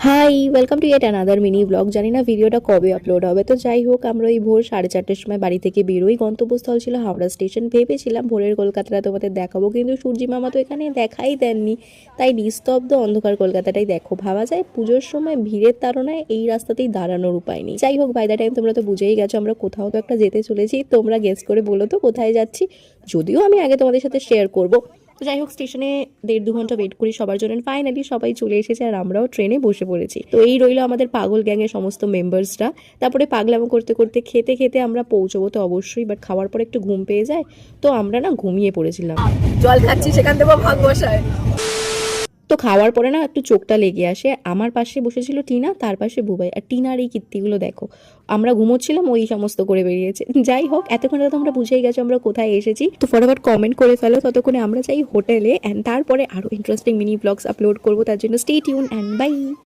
High, welcome to yet another mini blog. জানি না ভিডিওটা কবে আপলোড হবে। তো যাই হোক, আমরা ওই ভোর 4:30টার সময় বাড়ি থেকে বেরোই। গন্তব্যস্থল ছিল হাওড়া স্টেশন। ভেবেছিলাম ভোরের কলকাতাটা তোমাদের দেখাবো, কিন্তু সূর্যি মামা তো এখানে দেখাই দেননি। তাই নিস্তব্ধ অন্ধকার কলকাতাটাই দেখো। ভাবা যায় পুজোর সময় ভিড়ের তাড়নায় এই রাস্তাতেই দাঁড়ানোর উপায় নেই। যাই হোক, বাই দ্য টাইম তোমরা তো বুঝেই গেছো আমরা কোথাও তো একটা যেতে চলেছি। তোমরা গেস করে বলো তো কোথায় যাচ্ছি, যদিও আমি আগে তোমাদের সাথে শেয়ার করবো। তো যাই হোক, স্টেশনে 1.5-2 ঘন্টা ওয়েট করি সবার জন্য। ফাইনালি সবাই চলে এসেছে আর আমরাও ট্রেনে বসে পড়েছি। তো এই রইলো আমাদের পাগল গ্যাংয়ের সমস্ত মেম্বার্সরা। তারপরে পাগলামো করতে করতে খেতে খেতে আমরা পৌঁছবো তো অবশ্যই, বাট খাওয়ার পর একটু ঘুম পেয়ে যায়, তো আমরা না ঘুমিয়ে পড়েছিলাম। জল খাচ্ছি সেখান থেকে ভাগ বসায়। তো খাওয়ার পরে না একটু চোখটা লেগে আসে। আমার পাশে বসেছিল টিনা, তার পাশে বুবাই। আর টিনার এই কীর্তিগুলো দেখো, আমরা ঘুমোচ্ছিলাম, ওই সমস্ত করে বেরিয়েছে। যাই হোক, এতক্ষণে তোমরা বুঝেই গেছো আমরা কোথায় এসেছি। তো ফটাফট কমেন্ট করে ফেলো, ততক্ষণে আমরা যাই হোটেলে। অ্যান্ড তারপরে আরও ইন্টারেস্টিং মিনি ব্লগস আপলোড করবো। তার জন্য স্টে টিউন অ্যান্ড বাই।